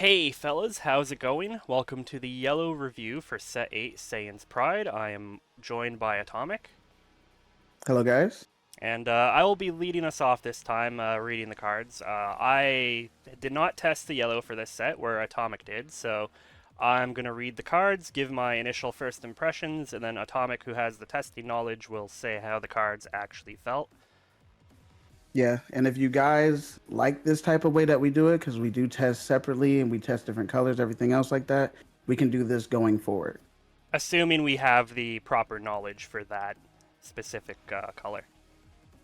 Hey fellas, how's it going? Welcome to the yellow review for Set 8 Saiyan's Pride. I am joined by Atomic, Hello, guys. and I will be leading us off this time reading the cards. I did not test the yellow for this set, where Atomic did, so I'm going to read the cards, give my initial first impressions, and then Atomic, who has the testing knowledge, will say how the cards actually felt. Yeah, and if you guys like this type of way that we do it, because we do test separately and we test different colors, everything else like that, we can do this going forward. Assuming we have the proper knowledge for that specific color.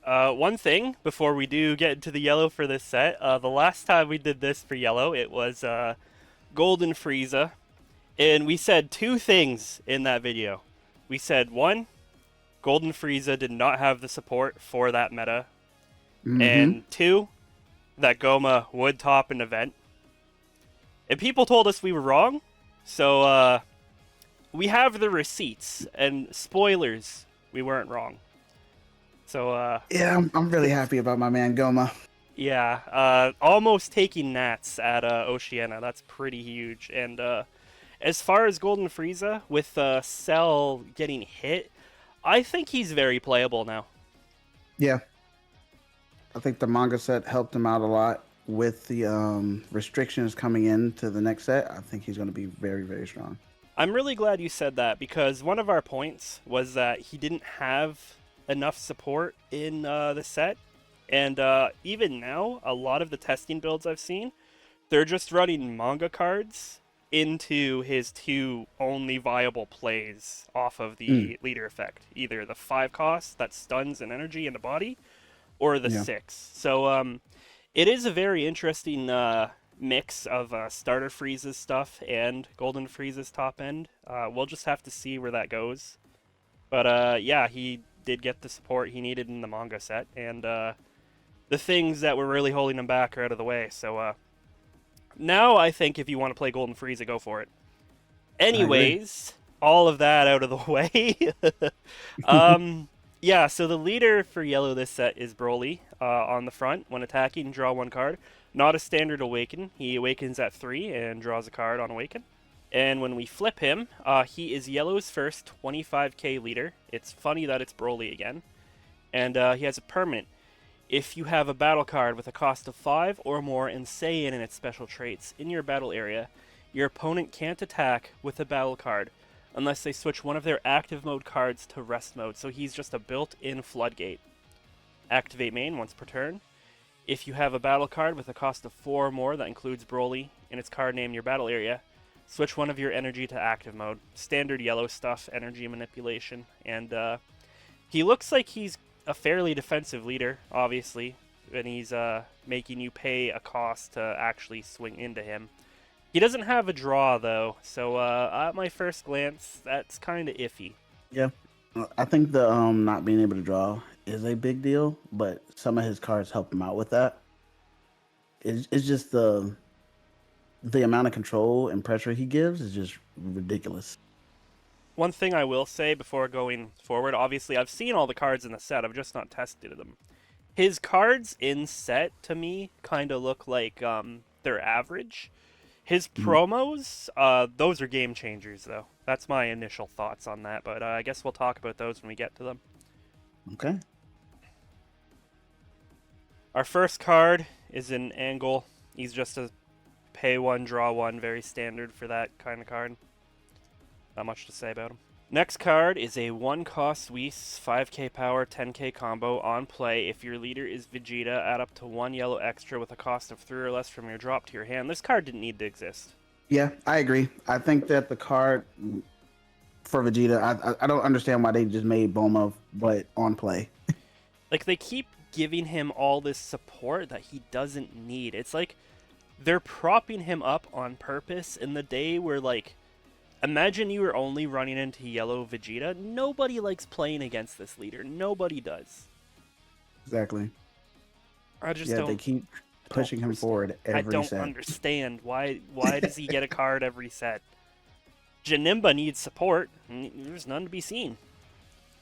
One thing before we do get into the yellow for this set, the last time we did this for yellow, it was Golden Frieza, and we said two things in that video. We said one, Golden Frieza did not have the support for that meta, Mm-hmm. and two, that Goma would top an event. And people told us we were wrong, so we have the receipts and spoilers. We weren't wrong. So Yeah, I'm really happy about my man Goma. yeah, almost taking Nats at Oceania. That's pretty huge. And as far as Golden Frieza, with Cell getting hit, I think he's very playable now. Yeah, I think the manga set helped him out a lot with the restrictions coming into the next set. I think he's going to be very, very strong. I'm really glad you said that because one of our points was that he didn't have enough support in the set. And even now, a lot of the testing builds I've seen, they're just running manga cards into his two only viable plays off of Mm, the leader effect. Either the 5 cost that stuns an energy in the body, or the yeah, 6. So it is a very interesting mix of starter Frieza's stuff and Golden Frieza's top end. We'll just have to see where that goes. But yeah, he did get the support he needed in the manga set, and the things that were really holding him back are out of the way. So now I think if you want to play Golden Frieza, go for it. I agree. Anyways, all of that out of the way. um, yeah, so the leader for yellow this set is Broly on the front. When attacking, draw one card. Not a standard awaken. He awakens at 3 and draws a card on awaken. And when we flip him, he is yellow's first 25k leader. It's funny that it's Broly again. And he has a permanent. If you have a battle card with a cost of 5 or more and Saiyan in its special traits in your battle area, your opponent can't attack with a battle card unless they switch one of their active mode cards to rest mode, so he's just a built-in floodgate. Activate main once per turn. If you have a battle card with a cost of 4 or more that includes Broly in its card name in your battle area, switch one of your energy to active mode. Standard yellow stuff, energy manipulation, and he looks like he's a fairly defensive leader, obviously, and he's making you pay a cost to actually swing into him. He doesn't have a draw, though, so at my first glance, that's kind of iffy. Yeah, I think the not being able to draw is a big deal, but some of his cards help him out with that. It's just the amount of control and pressure he gives is just ridiculous. One thing I will say before going forward, obviously, I've seen all the cards in the set, I've just not tested them. His cards in set, to me, kind of look like they're average. His Mhm. promos, those are game changers, though. That's my initial thoughts on that, but I guess we'll talk about those when we get to them. Okay. Our first card is an Angle. He's just a pay one, draw one, very standard for that kind of card. Not much to say about him. Next card is a 1 cost Whis, 5k power, 10k combo on play. If your leader is Vegeta, add up to 1 yellow extra with a cost of 3 or less from your drop to your hand. This card didn't need to exist. Yeah, I agree. I think that the card for Vegeta, I don't understand why they just made Bulma, but on play. Like, they keep giving him all this support that he doesn't need. It's like they're propping him up on purpose in the day where, like, imagine you were only running into yellow Vegeta. Nobody likes playing against this leader. Nobody does. Exactly. I just Yeah, they don't keep I don't pushing him understand. forward I every don't set. understand why does he get a card every set? Janimba needs support. There's none to be seen.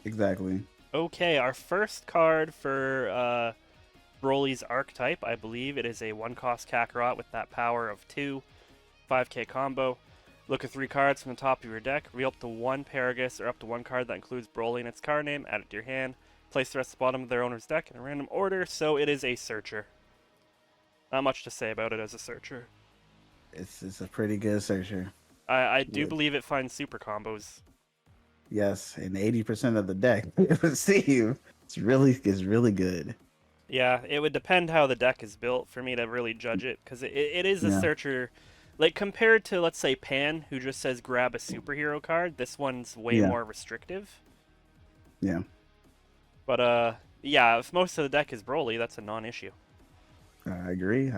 Exactly. Okay, our first card for Broly's archetype, I believe it is a 1 cost Kakarot with that power of 2. 5k combo. Look at 3 cards from the top of your deck, reveal up to 1 Paragus or up to 1 card that includes Broly and its card name, add it to your hand, place the rest at the bottom of their owner's deck in a random order, so it is a searcher. Not much to say about it as a searcher. It's a pretty good searcher. I do believe it finds super combos. Yes, and 80% of the deck it would seem it's really good. Yeah, it would depend how the deck is built for me to really judge it, because it is a Yeah. searcher. Like, compared to, let's say, Pan, who just says grab a superhero card, this one's way Yeah. more restrictive. Yeah. But, yeah, if most of the deck is Broly, that's a non-issue. I agree.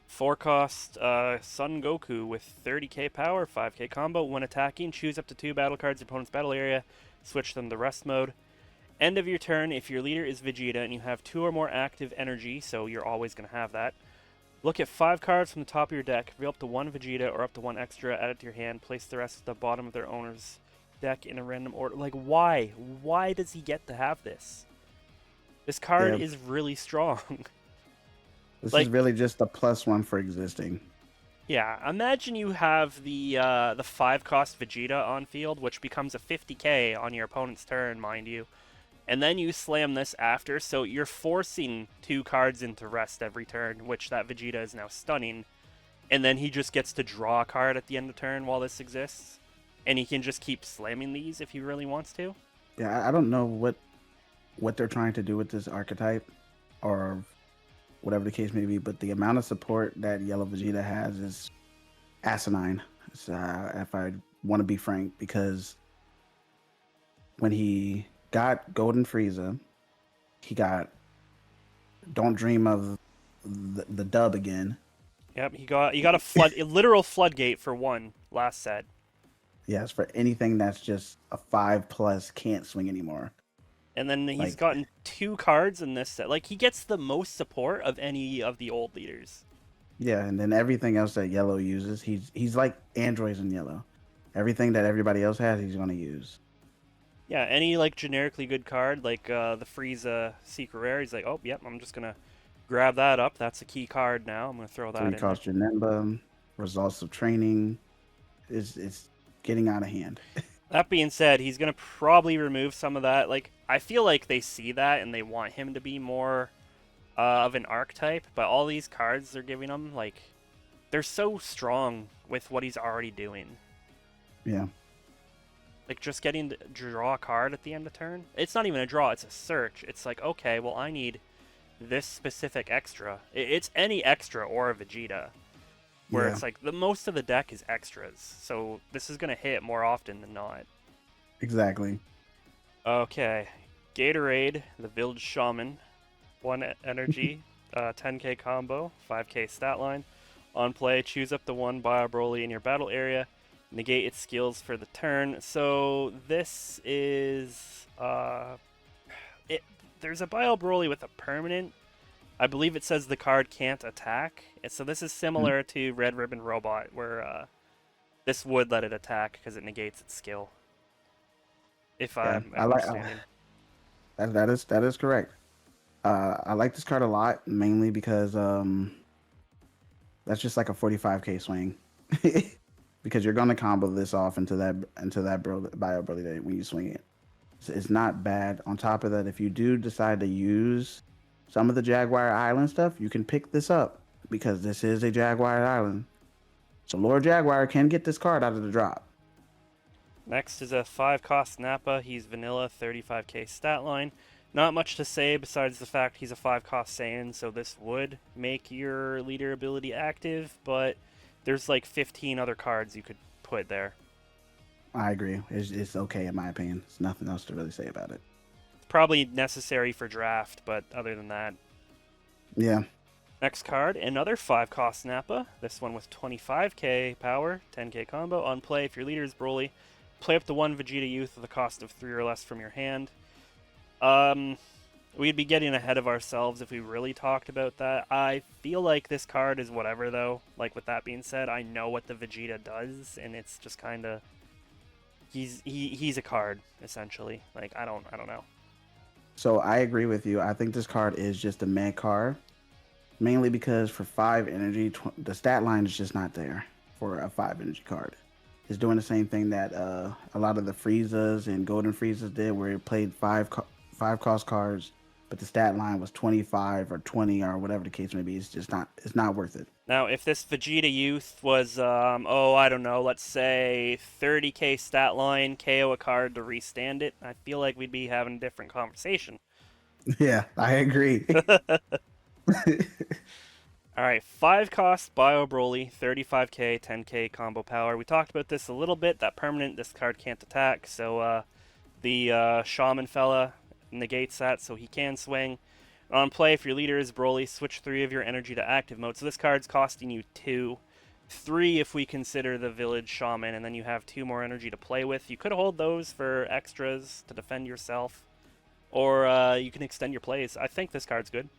4-cost Son Goku with 30k power, 5k combo. When attacking, choose up to 2 battle cards in your opponent's battle area, switch them to rest mode. End of your turn, if your leader is Vegeta and you have 2 or more active energy, so you're always going to have that, look at 5 cards from the top of your deck, reveal up to 1 Vegeta or up to 1 extra, add it to your hand, place the rest at the bottom of their owner's deck in a random order. Like, why? Why does he get to have this? This card is really strong. This like, is really just a +1 for existing. Yeah, imagine you have the 5-cost Vegeta on field, which becomes a 50k on your opponent's turn, mind you. And then you slam this after, so you're forcing 2 cards into rest every turn, which that Vegeta is now stunning. And then he just gets to draw a card at the end of turn while this exists. And he can just keep slamming these if he really wants to. Yeah, I don't know what they're trying to do with this archetype, or whatever the case may be, but the amount of support that Yellow Vegeta has is asinine. If I want to be frank, because when he got Golden Frieza, he got Don't Dream of the dub again. Yep, he got a literal floodgate for 1 last set. Yes, for anything that's just a 5+ can't swing anymore. And then he's gotten 2 cards in this set. Like, he gets the most support of any of the old leaders. Yeah, and then everything else that Yellow uses, he's like androids in Yellow. Everything that everybody else has, he's going to use. Yeah, any, like, generically good card, like the Frieza Secret Rare, he's like, oh, yep, I'm just going to grab that up. That's a key card now. I'm going to throw that in. 3-cost Janemba, Results of Training. It's getting out of hand. That being said, he's going to probably remove some of that. Like, I feel like they see that and they want him to be more of an archetype, but all these cards they're giving him, like, they're so strong with what he's already doing. Yeah. Like, just getting to draw a card at the end of turn. It's not even a draw, it's a search. It's like, okay, well, I need this specific extra. It's any extra or a Vegeta. Where it's like, the most of the deck is extras. So this is going to hit more often than not. Exactly. Okay. Gatorade, the Village Shaman. 1 energy, 10k combo, 5k stat line. On play, choose up to 1 Bio Broly in your battle area. Negate its skills for the turn. So this is... there's a Bio Broly with a permanent. I believe it says the card can't attack. So this is similar to Red Ribbon Robot, where this would let it attack because it negates its skill. If I'm understanding. That is correct. I like this card a lot, mainly because that's just like a 45k swing. Because you're gonna combo this off into that Bio Broly when you swing it. It's not bad. On top of that, if you do decide to use some of the Jaguar Island stuff, you can pick this up because this is a Jaguar Island. So Lord Jaguar can get this card out of the drop. Next is a 5-cost Nappa. He's vanilla, 35k stat line. Not much to say besides the fact he's a 5-cost Saiyan, so this would make your leader ability active, but there's like 15 other cards you could put there. I agree. It's okay in my opinion. There's nothing else to really say about it. Probably necessary for draft, but other than that. Yeah. Next card, another 5-cost Nappa. This one with 25k power, 10k combo. On play, if your leader is Broly, play up to 1 Vegeta Youth with a cost of 3 or less from your hand. We'd be getting ahead of ourselves if we really talked about that. I feel like this card is whatever, though. Like, with that being said, I know what the Vegeta does, and it's just kind of... He's a card, essentially. Like, I don't know. So I agree with you. I think this card is just a meh card, mainly because for 5 energy, the stat line is just not there. for a 5 energy card. It's doing the same thing that a lot of the Friezas and Golden Friezas did, where it played 5 cost cards, but the stat line was 25 or 20 or whatever the case may be. It's not worth it. Now, if this Vegeta Youth was, oh, I don't know, let's say 30k stat line, KO a card to restand it, I feel like we'd be having a different conversation. Yeah, I agree. Alright, 5 cost Bio Broly, 35k, 10k combo power. We talked about this a little bit, that permanent, this card can't attack, so the Shaman fella negates that, so he can swing. On play, if your leader is Broly, switch 3 of your energy to active mode. So this card's costing you 2. 3 if we consider the Village Shaman, and then you have 2 more energy to play with. You could hold those for extras to defend yourself, or you can extend your plays. I think this card's good.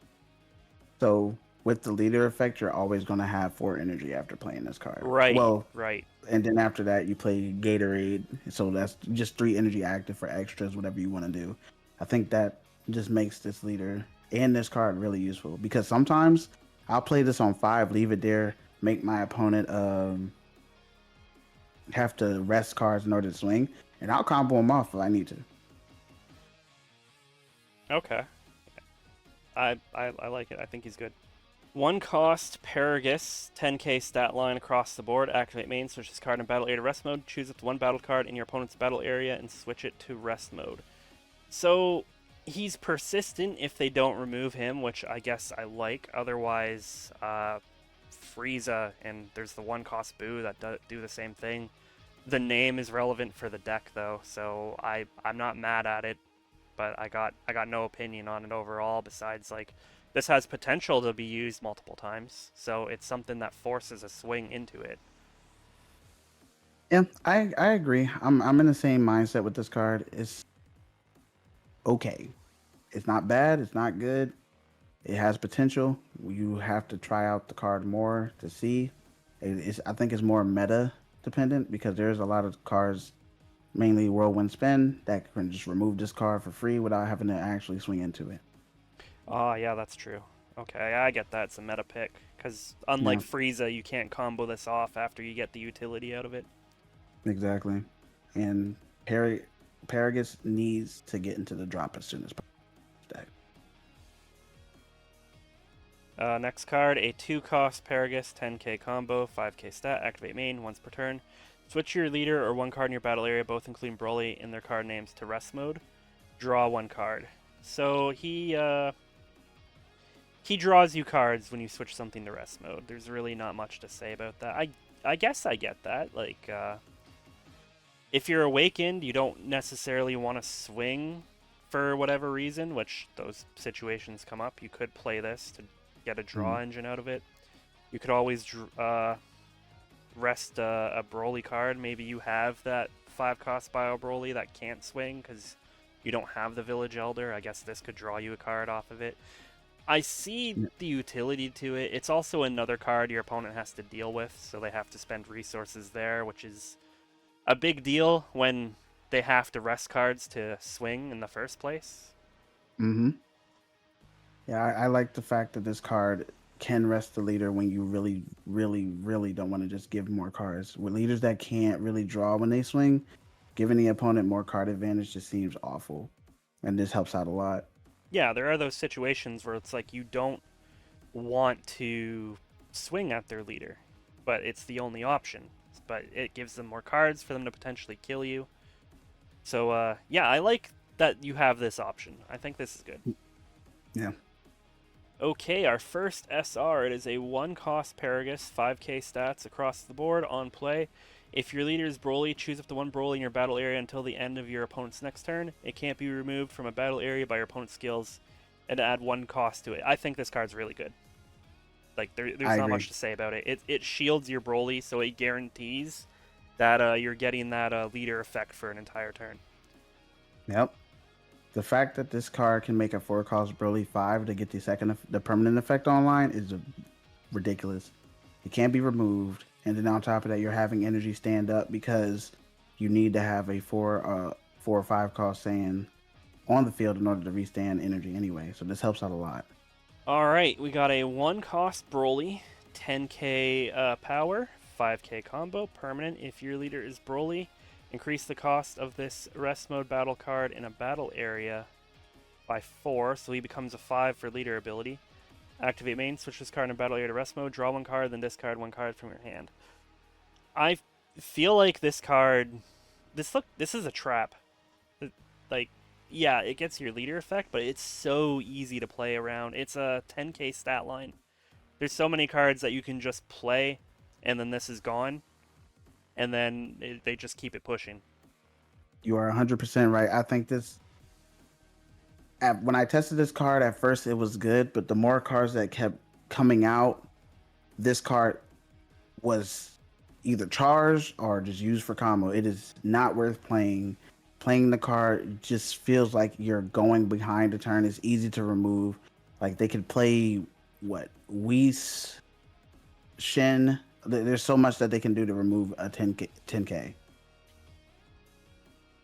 So with the leader effect, you're always going to have 4 energy after playing this card. Right, Well, right. and then after that, you play Gatorade. So that's just 3 energy active for extras, whatever you want to do. I think that just makes this leader and this card really useful, because sometimes I'll play this on 5, leave it there, make my opponent have to rest cards in order to swing, and I'll combo them off if I need to. Okay. I like it. I think he's good. 1 cost Paragus, 10k stat line across the board. Activate main, switch this card in battle area to rest mode. Choose up to 1 battle card in your opponent's battle area and switch it to rest mode. So he's persistent if they don't remove him, which I guess I like. Otherwise, Frieza and there's the 1 cost Boo that do the same thing. The name is relevant for the deck though, so I'm not mad at it, but I got no opinion on it overall besides like this has potential to be used multiple times, so it's something that forces a swing into it. Yeah, I agree. I'm in the same mindset with this card. It's okay. It's not bad. It's not good. It has potential. You have to try out the card more to see. I think it's more meta dependent, because there's a lot of cards, mainly Whirlwind Spin, that can just remove this card for free without having to actually swing into it. Oh, yeah, that's true. Okay, I get that. It's a meta pick, because unlike Frieza, you can't combo this off after you get the utility out of it. Exactly. And Paragus needs to get into the drop as soon as possible. Next card, a 2 cost Paragus, 10k combo, 5k stat, activate main once per turn. Switch your leader or 1 card in your battle area, both including Broly in their card names, to rest mode. Draw 1 card. So he draws you cards when you switch something to rest mode. There's really not much to say about that. I guess I get that. Like, if you're awakened, you don't necessarily want to swing for whatever reason, which those situations come up. You could play this to get a draw engine out of it. You could always rest a Broly card. Maybe you have that 5 cost Bio Broly that can't swing because you don't have the Village Elder. I guess this could draw you a card off of it. I see the utility to it. It's also another card your opponent has to deal with, so they have to spend resources there, which is a big deal when they have to rest cards to swing in the first place. Mm-hmm. Yeah, I like the fact that this card can rest the leader when you really, really, really don't want to just give more cards. With leaders that can't really draw when they swing, giving the opponent more card advantage just seems awful. And this helps out a lot. Yeah, there are those situations where it's like you don't want to swing at their leader, but it's the only option. But it gives them more cards for them to potentially kill you. So, yeah, I like that you have this option. I think this is good. Yeah. Okay, our first SR. It is a 1 cost Paragus, 5k stats across the board on play. If your leader is Broly, choose up to 1 Broly in your battle area until the end of your opponent's next turn. It can't be removed from a battle area by your opponent's skills, and add 1 cost to it. I think this card's really good. Like, there's not much to say about it. It shields your Broly, so it guarantees that you're getting that leader effect for an entire turn. Yep. The fact that this card can make a 4 cost Broly 5 to get the permanent effect online is ridiculous. It can't be removed, and then on top of that, you're having energy stand up because you need to have a 4 or 5 cost Saiyan on the field in order to restand energy anyway. So this helps out a lot. All right, we got a 1 cost Broly, 10k power, 5k combo. Permanent. If your leader is Broly, increase the cost of this rest mode battle card in a battle area by 4, so he becomes a 5 for leader ability. Activate main, switch this card in battle area to rest mode, draw 1 card, then discard 1 card from your hand. I feel like this card, this is a trap. Like, yeah, it gets your leader effect, but it's so easy to play around. It's a 10k stat line. There's so many cards that you can just play, and then this is gone, and then they just keep it pushing. You are 100% right. I think this. When I tested this card at first, it was good, but the more cards that kept coming out, this card was either charged or just used for combo. It is not worth playing. Playing the card just feels like you're going behind the turn. It's easy to remove. Like they could play Whis, Shin. There's so much that they can do to remove a 10k.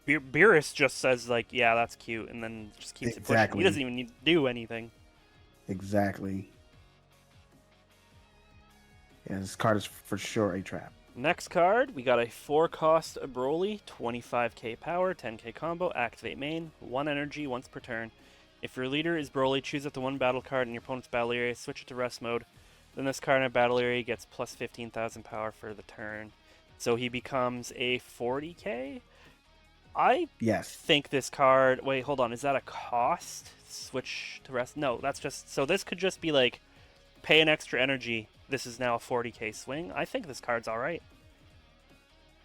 Beerus just says like, yeah, that's cute, and then just keeps it pushing. He doesn't even need to do anything. Exactly. Yeah, this card is for sure a trap. Next card, we got a 4-cost Broly, 25k power, 10k combo, activate main, 1 energy once per turn. If your leader is Broly, choose up to 1 battle card in your opponent's battle area, switch it to rest mode. Then this card in a battle area gets plus 15,000 power for the turn. So he becomes a 40k? I think this card... Wait, hold on. Is that a cost? Switch to rest? No, that's just... So this could just be like, pay an extra energy. This is now a 40k swing. I think this card's alright.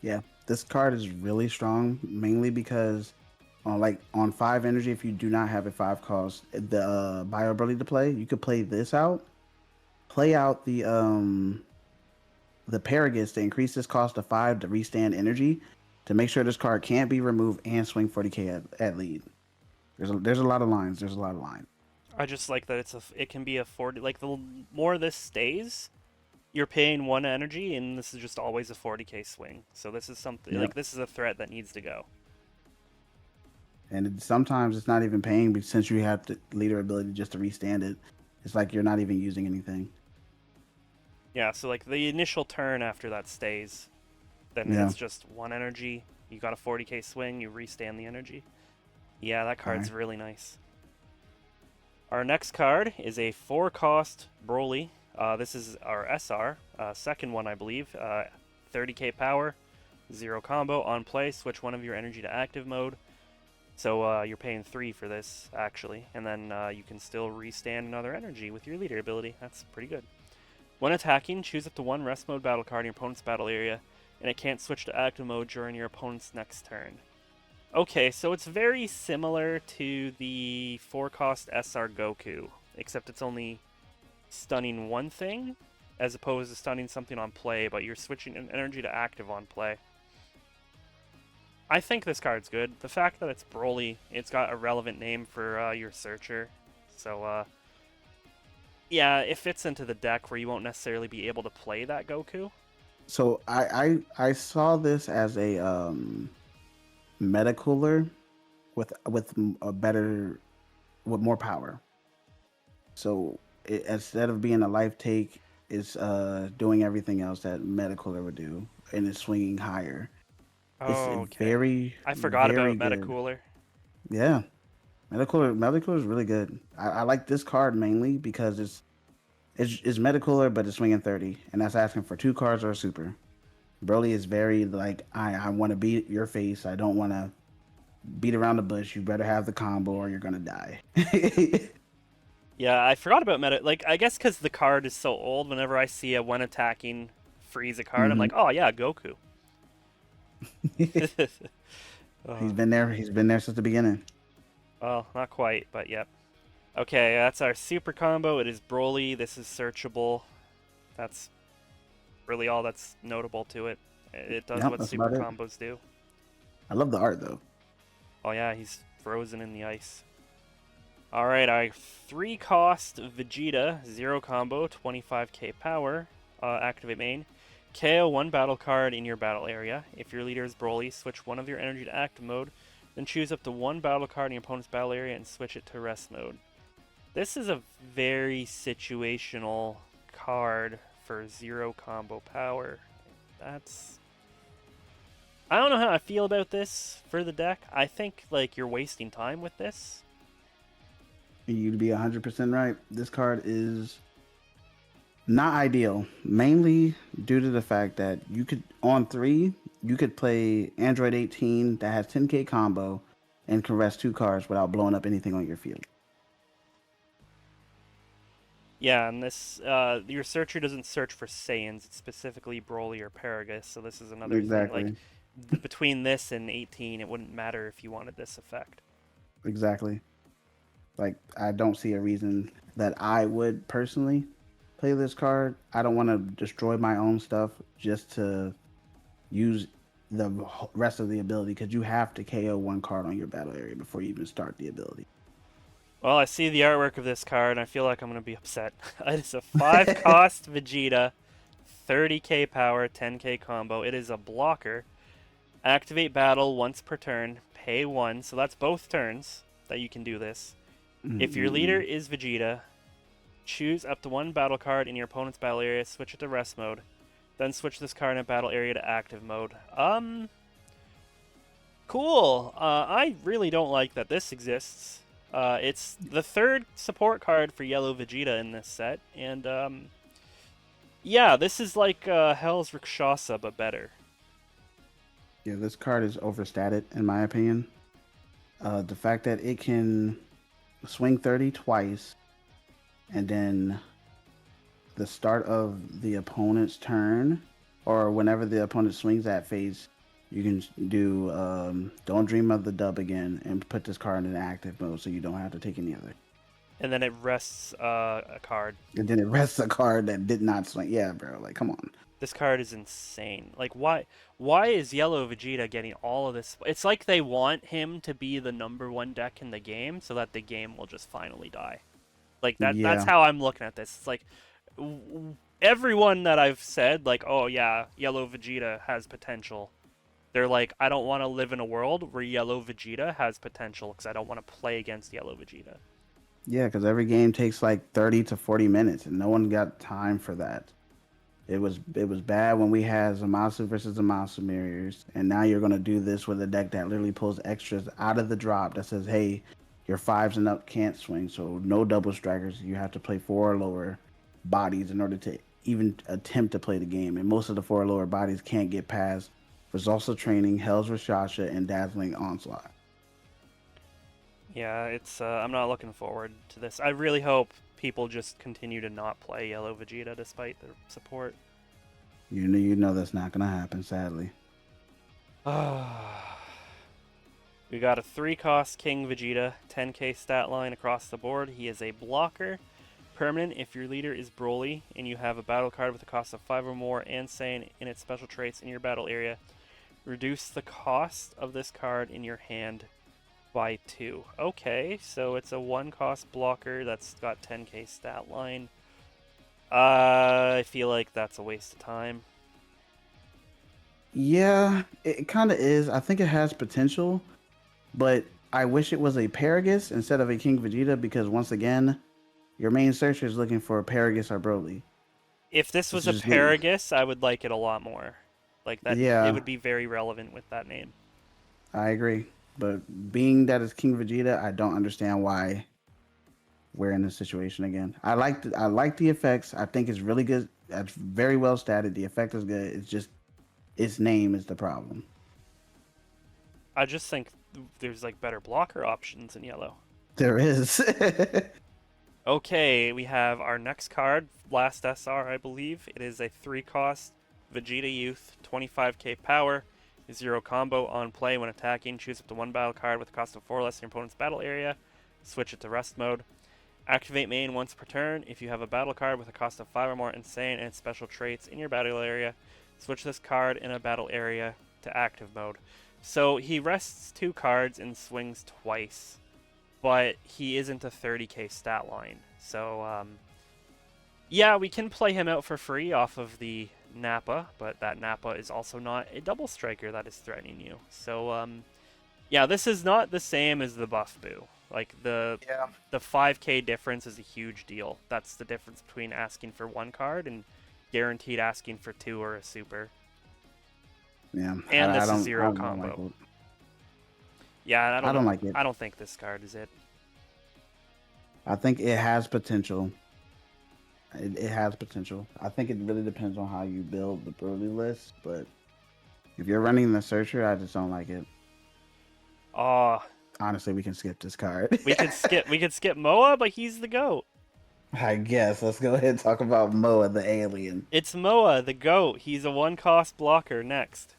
Yeah, this card is really strong, mainly because on 5 energy, if you do not have a 5 cost, the bio ability to play, you could play this out. Play out the Paragus to increase this cost to 5 to restand energy, to make sure this card can't be removed and swing 40k at lead. There's a lot of lines. There's a lot of lines. I just like that it can be a 40. Like the more this stays, you're paying 1 energy, and this is just always a 40k swing. So this is something like this is a threat that needs to go. And sometimes it's not even paying, but since you have the leader ability just to restand it, it's like you're not even using anything. Yeah. So like the initial turn after that stays. Then it's just 1 energy. You got a 40k swing, you restand the energy. Yeah, that card's really nice. Our next card is a 4-cost Broly. This is our SR, second one, I believe. 30k power, 0 combo. On play, switch 1 of your energy to active mode. So you're paying 3 for this, actually. And then you can still restand another energy with your leader ability. That's pretty good. When attacking, choose up to 1 rest mode battle card in your opponent's battle area, and it can't switch to active mode during your opponent's next turn. Okay, so it's very similar to the 4-cost SR Goku, except it's only stunning 1 thing, as opposed to stunning something on play, but you're switching an energy to active on play. I think this card's good. The fact that it's Broly, it's got a relevant name for your searcher, so yeah, it fits into the deck where you won't necessarily be able to play that Goku. So I saw this as a meta cooler with more power. So instead of being a life take, it's doing everything else that meta cooler would do, and it's swinging higher. Oh, it's very. I forgot about meta good. cooler. Yeah, meta cooler is really good. I like this card mainly because it's meta cooler, but it's swinging 30, and that's asking for 2 cards or a super. Broly is very like, I want to beat your face. I don't want to beat around the bush. You better have the combo or you're gonna die. Yeah, I forgot about meta. Like, I guess because the card is so old, whenever I see a when attacking freeze a card, I'm like, oh yeah, Goku. He's been there. He's been there since the beginning. Well, not quite, but yep. Okay, that's our super combo. It is Broly. This is searchable. That's really all that's notable to it. It does what super combos do. I love the art, though. Oh yeah, he's frozen in the ice. Alright, our 3-cost Vegeta, 0 combo, 25k power, activate main. KO 1 battle card in your battle area. If your leader is Broly, switch 1 of your energy to active mode, then choose up to 1 battle card in your opponent's battle area and switch it to rest mode. This is a very situational card for 0 combo power. That's... I don't know how I feel about this for the deck. I think, like, you're wasting time with this. You'd be 100% right. This card is not ideal, mainly due to the fact that you could, on 3, you could play Android 18 that has 10k combo and can rest 2 cards without blowing up anything on your field. Yeah, and this, your searcher doesn't search for Saiyans, it's specifically Broly or Paragus, so this is another thing. Like, Exactly. between this and 18, it wouldn't matter if you wanted this effect. Exactly. Like, I don't see a reason that I would personally play this card. I don't want to destroy my own stuff just to use the rest of the ability, because you have to KO 1 card on your battle area before you even start the ability. Well, I see the artwork of this card, and I feel like I'm going to be upset. It is a 5-cost Vegeta, 30k power, 10k combo. It is a blocker. Activate battle once per turn, pay 1, so that's both turns that you can do this. If your leader is Vegeta, choose up to 1 battle card in your opponent's battle area, switch it to rest mode, then switch this card in a battle area to active mode. Cool. I really don't like that this exists. It's the 3rd support card for Yellow Vegeta in this set, and yeah, this is like Hell's Rakshasa, but better. Yeah, this card is overstated, in my opinion. The fact that it can swing 30 twice, and then the start of the opponent's turn, or whenever the opponent swings that phase, you can do Don't Dream of the Dub again and put this card in active mode so you don't have to take any other. And then it rests a card. And then it rests a card that did not swing. Yeah, bro, like, come on. This card is insane. Like, why is Yellow Vegeta getting all of this? It's like they want him to be the #1 deck in the game so that the game will just finally die. Like, that's Yeah. how I'm looking at this. It's like, everyone that I've said, like, oh yeah, Yellow Vegeta has potential. They're like, I don't want to live in a world where Yellow Vegeta has potential because I don't want to play against Yellow Vegeta. Yeah, because every game takes like 30 to 40 minutes, and no one got time for that. It was bad when we had Zamasu versus Zamasu mirrors, and now you're gonna do this with a deck that literally pulls extras out of the drop that says, "Hey, your 5s and up can't swing, so no double strikers. You have to play 4 or lower bodies in order to even attempt to play the game." And most of the 4 or lower bodies can't get past Results of Training, Hell's Rashasha, and Dazzling Onslaught. Yeah, it's I'm not looking forward to this. I really hope people just continue to not play Yellow Vegeta despite the support. You know that's not gonna happen, sadly. We got a 3-cost King Vegeta, 10k stat line across the board. He is a blocker. Permanent if your leader is Broly and you have a battle card with a cost of 5 or more and Saiyan in its special traits in your battle area. Reduce the cost of this card in your hand by 2. Okay, so it's a 1-cost blocker that's got 10k stat line. I feel like that's a waste of time. Yeah, it kind of is. I think it has potential, but I wish it was a Paragus instead of a King Vegeta, because once again, your main searcher is looking for a Paragus or Broly. If this was a Paragus, I would like it a lot more. Like that, Yeah, it would be very relevant with that name. I agree. But being that it's King Vegeta, I don't understand why we're in this situation again. I like the effects. I think it's really good. It's very well statted. The effect is good. It's just its name is the problem. I just think there's like better blocker options in yellow. There is. Okay, we have our next card, last SR, I believe. It is a 3-cost Vegeta Youth, 25k power, 0 combo on play when attacking. Choose up to 1 battle card with a cost of 4 less in your opponent's battle area. Switch it to rest mode. Activate main once per turn. If you have a battle card with a cost of 5 or more insane and its special traits in your battle area, switch this card in a battle area to active mode. So he rests 2 cards and swings twice, but he isn't a 30k stat line. So, yeah, we can play him out for free off of the Nappa, but that Nappa is also not a double striker that is threatening you. So, yeah, this is not the same as the Buff Boo. Like, the 5k difference is a huge deal. That's the difference between asking for 1 card and guaranteed asking for 2 or a super. Yeah, And I this is don't, I zero don't like combo. it. Yeah, I I don't don't know. like it. I don't think this card is it. I think it has potential. It has potential. I think it really depends on how you build the Broly list, but if you're running the searcher, I just don't like it. Oh, Honestly, we can skip this card. we could skip Moa, but he's the GOAT. I guess let's go ahead and talk about Moa the alien. It's Moa, the GOAT. He's a 1-cost blocker next.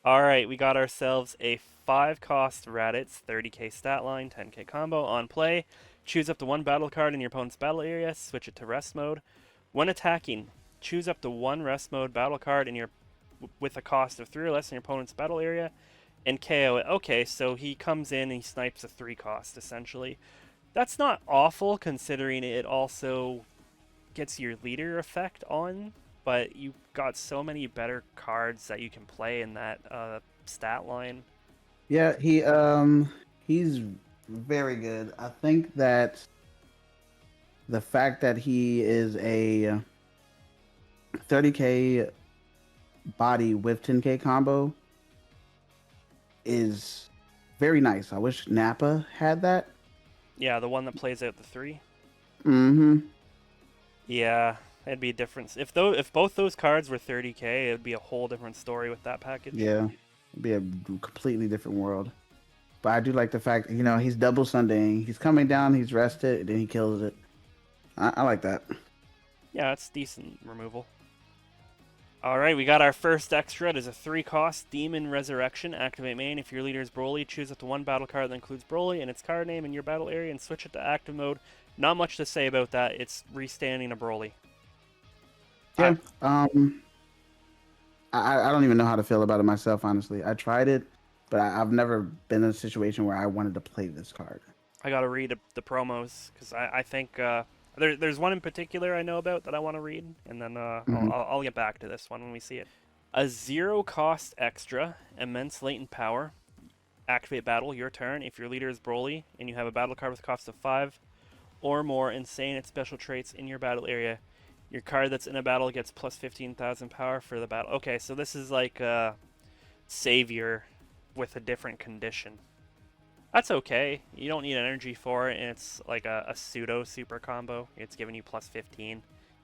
Alright, we got ourselves a 5-cost Raditz, 30k stat line, 10k combo on play. Choose up to 1 battle card in your opponent's battle area, switch it to rest mode. When attacking, choose up to 1 rest mode battle card in your with a cost of 3 or less in your opponent's battle area, and KO it. Okay, so he comes in and he snipes a 3-cost, essentially. That's not awful, considering it also gets your leader effect on, but you've got so many better cards that you can play in that stat line. Yeah, he's very good. I think that the fact that he is a 30k body with 10k combo is very nice. I wish Nappa had that. Yeah, the one that plays out the 3. Mm-hmm. Yeah, it'd be a difference. If both those cards were 30k, it'd be a whole different story with that package. Yeah, it'd be a completely different world. But I do like the fact, he's double Sundaying. He's coming down, he's rested, and then he kills it. I like that. Yeah, it's decent removal. Alright, we got our first extra. It is a 3-cost Demon Resurrection. Activate main. If your leader is Broly, choose up to 1 battle card that includes Broly and its card name in your battle area and switch it to active mode. Not much to say about that. It's restanding a Broly. Yeah. I don't even know how to feel about it myself, honestly. I tried it, but I've never been in a situation where I wanted to play this card. I gotta read the promos, because I think there's one in particular I know about that I want to read, and then I'll get back to this one when we see it. A 0-cost extra, immense latent power. Activate battle, your turn. If your leader is Broly and you have a battle card with a cost of 5 or more insane and special traits in your battle area, your card that's in a battle gets plus 15,000 power for the battle. Okay, so this is like a savior with a different condition. That's okay. You don't need energy for it, and it's like a pseudo super combo. It's giving you plus 15.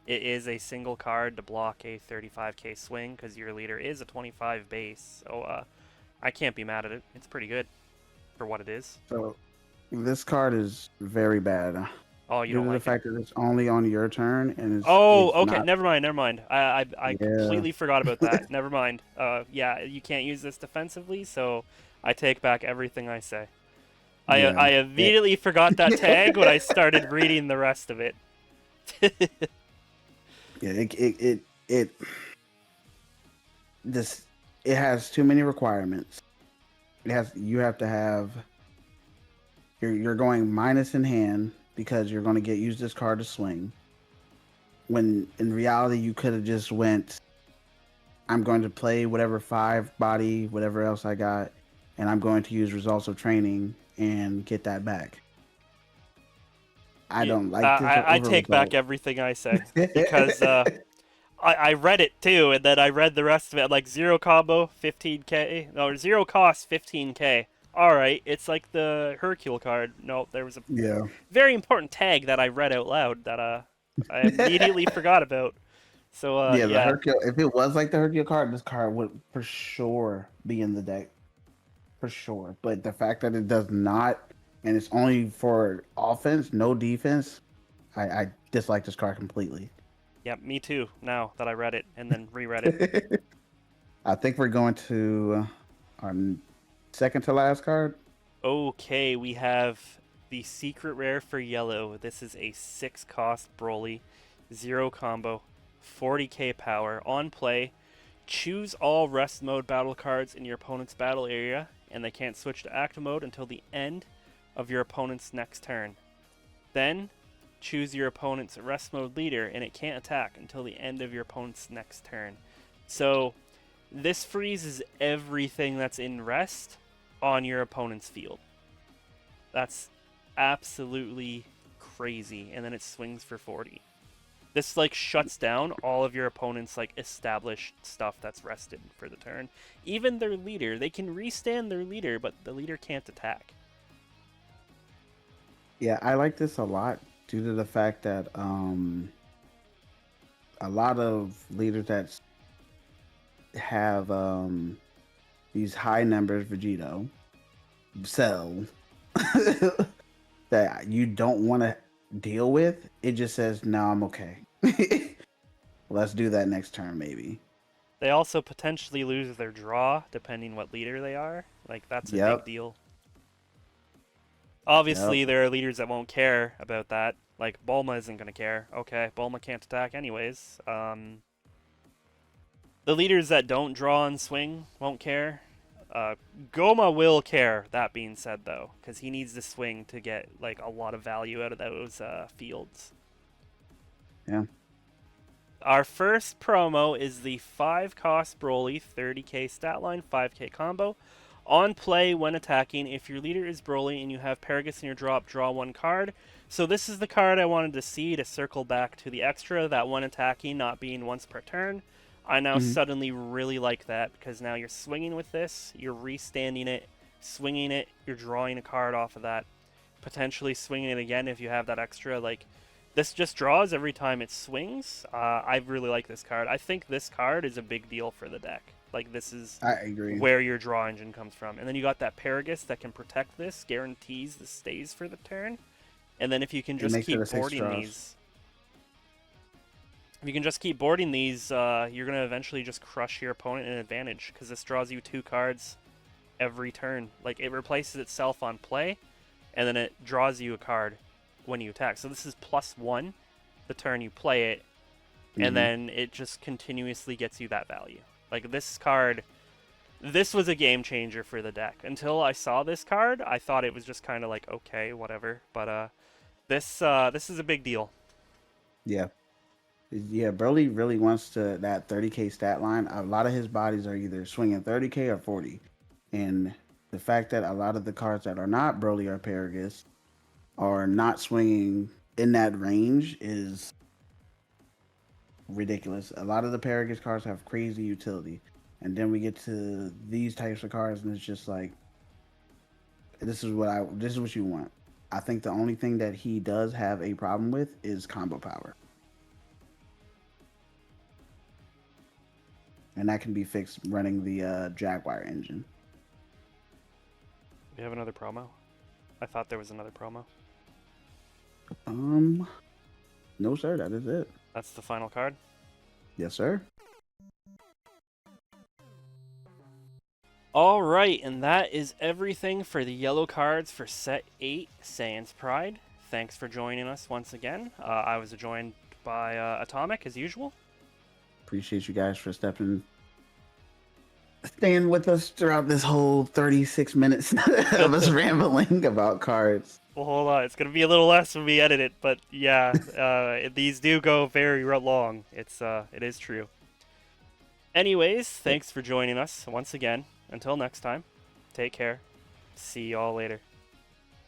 It is a single card to block a 35k swing because your leader is a 25 base. So I can't be mad at it. It's pretty good for what it is. So this card is very bad. Oh, you Due don't to like the fact it? that it's only on your turn and Oh, it's okay. not... Never mind. I Yeah. completely forgot about that. Never mind. Yeah, you can't use this defensively, so I take back everything I say. Yeah. I immediately forgot that tag when I started reading the rest of it. Yeah, it has too many requirements. You have to have you're going minus in hand because you're going to use this card to swing. When in reality you could have just went, I'm going to play whatever 5 body, whatever else I got, and I'm going to use results of training and get that back. I don't like this. I take back everything I say because I read it too, and then I read the rest of it. Like 0 combo, 15k, or 0 cost, 15k. All right, it's like the Hercule card. No, there was a very important tag that I read out loud that I immediately forgot about. So the Hercule. If it was like the Hercule card, this card would for sure be in the deck, for sure. But the fact that it does not, and it's only for offense, no defense, I dislike this card completely. Yeah, me too. Now that I read it and then reread it. I think we're going to our second to last card. Okay, we have the secret rare for yellow. This is a 6-cost Broly, 0 combo, 40k power. On play, choose all rest mode battle cards in your opponent's battle area, and they can't switch to active mode until the end of your opponent's next turn. Then, choose your opponent's rest mode leader, and it can't attack until the end of your opponent's next turn. So, this freezes everything that's in rest on your opponent's field. That's absolutely crazy, and then it swings for 40. This like shuts down all of your opponent's like established stuff that's rested for the turn. Even their leader, they can restand their leader, but the leader can't attack. Yeah, I like this a lot due to the fact that a lot of leaders that have these high numbers Vegito Cell that you don't want to deal with, it just says, no, I'm okay. Let's do that next turn, maybe. They also potentially lose their draw, depending what leader they are. Like, that's a big Yep. deal. Obviously, Yep. there are leaders that won't care about that. Like, Bulma isn't going to care. Okay, Bulma can't attack anyways. The leaders that don't draw and swing won't care. Goma will care, that being said, though, because he needs to swing to get like a lot of value out of those fields. Yeah. Our first promo is the 5-cost Broly 30k stat line, 5k combo. On play when attacking, if your leader is Broly and you have Paragus in your drop, draw 1 card. So this is the card I wanted to see to circle back to the extra, that when attacking not being once per turn. I now suddenly really like that, because now you're swinging with this, you're restanding it, swinging it, you're drawing a card off of that, potentially swinging it again if you have that extra. Like, this just draws every time it swings. I really like this card. I think this card is a big deal for the deck. Like, this is I agree. where your draw engine comes from. And then you got that Paragus that can protect this, guarantees this stays for the turn. And then if you can just keep boarding these... If you can just keep boarding these, you're going to eventually just crush your opponent in advantage, because this draws you 2 cards every turn. Like, it replaces itself on play, and then it draws you a card when you attack. So this is +1 the turn you play it, and then it just continuously gets you that value. Like, this card, this was a game changer for the deck. Until I saw this card, I thought it was just kind of like, okay, whatever. But this is a big deal. Yeah. Yeah, Broly really wants to that 30k stat line. A lot of his bodies are either swinging 30k or 40. And the fact that a lot of the cards that are not Broly or Paragus are not swinging in that range is ridiculous. A lot of the Paragus cards have crazy utility. And then we get to these types of cards and it's just like, this is what you want. I think the only thing that he does have a problem with is combo power. And that can be fixed running the Jaguar engine. We have another promo? I thought there was another promo. No sir, that is it. That's the final card? Yes, sir. Alright, and that is everything for the yellow cards for Set 8, Saiyan's Pride. Thanks for joining us once again. I was joined by Atomic, as usual. Appreciate you guys for staying with us throughout this whole 36 minutes of us rambling about cards. Well, hold on. It's going to be a little less when we edit it, but yeah, these do go very long. It is true. Anyways, thanks for joining us once again. Until next time, take care. See y'all later.